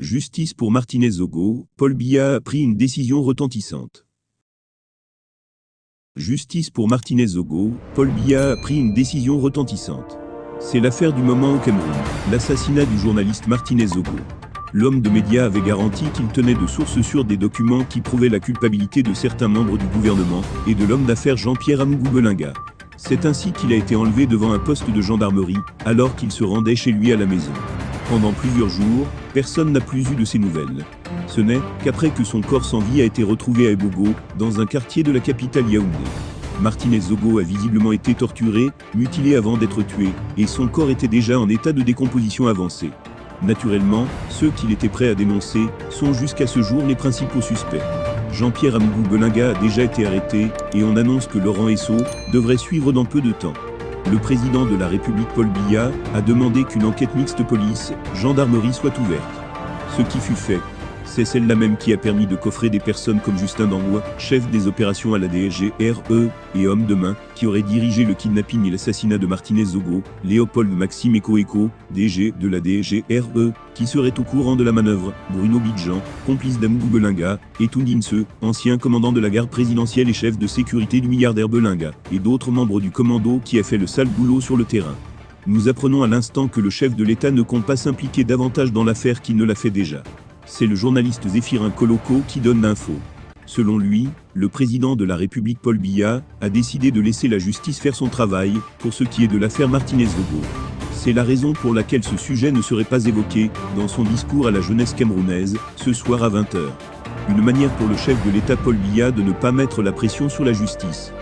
Justice pour Martinez-Zogo, Paul Biya a pris une décision retentissante. Justice pour Martinez-Zogo, Paul Biya a pris une décision retentissante. C'est l'affaire du moment au Cameroun, l'assassinat du journaliste Martinez-Zogo. L'homme de médias avait garanti qu'il tenait de sources sûres des documents qui prouvaient la culpabilité de certains membres du gouvernement et de l'homme d'affaires Jean-Pierre Amougou Belinga. C'est ainsi qu'il a été enlevé devant un poste de gendarmerie, alors qu'il se rendait chez lui à la maison. Pendant plusieurs jours, personne n'a plus eu de ses nouvelles. Ce n'est qu'après que son corps sans vie a été retrouvé à Ebogo, dans un quartier de la capitale Yaoundé. Martinez-Zogo a visiblement été torturé, mutilé avant d'être tué, et son corps était déjà en état de décomposition avancée. Naturellement, ceux qu'il était prêt à dénoncer sont jusqu'à ce jour les principaux suspects. Jean-Pierre Amougou Belinga a déjà été arrêté, et on annonce que Laurent Esso devrait suivre dans peu de temps. Le président de la République Paul Biya a demandé qu'une enquête mixte police-gendarmerie soit ouverte. Ce qui fut fait, c'est celle-là même qui a permis de coffrer des personnes comme Justin Dangois, chef des opérations à la DGRE, et homme de main, qui aurait dirigé le kidnapping et l'assassinat de Martinez-Zogo, Léopold Maxime Eko, DG de la DGRE, qui serait au courant de la manœuvre, Bruno Bidjan, complice d'Amougou Belinga, et Toundinse, ancien commandant de la garde présidentielle et chef de sécurité du milliardaire Belinga, et d'autres membres du commando qui a fait le sale boulot sur le terrain. Nous apprenons à l'instant que le chef de l'État ne compte pas s'impliquer davantage dans l'affaire qu'il ne l'a fait déjà. C'est le journaliste Zéphirin Koloko qui donne l'info. Selon lui, le président de la République Paul Biya a décidé de laisser la justice faire son travail pour ce qui est de l'affaire Martinez-Zogo. C'est la raison pour laquelle ce sujet ne serait pas évoqué dans son discours à la jeunesse camerounaise, ce soir à 20h. Une manière pour le chef de l'État Paul Biya de ne pas mettre la pression sur la justice.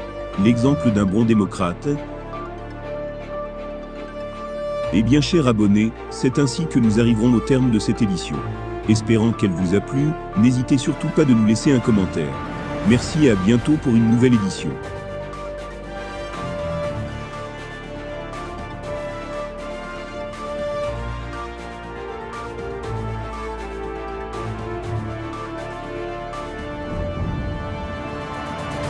L'exemple d'un bon démocrate. Eh bien chers abonnés, c'est ainsi que nous arriverons au terme de cette édition. Espérant qu'elle vous a plu, n'hésitez surtout pas de nous laisser un commentaire. Merci et à bientôt pour une nouvelle édition.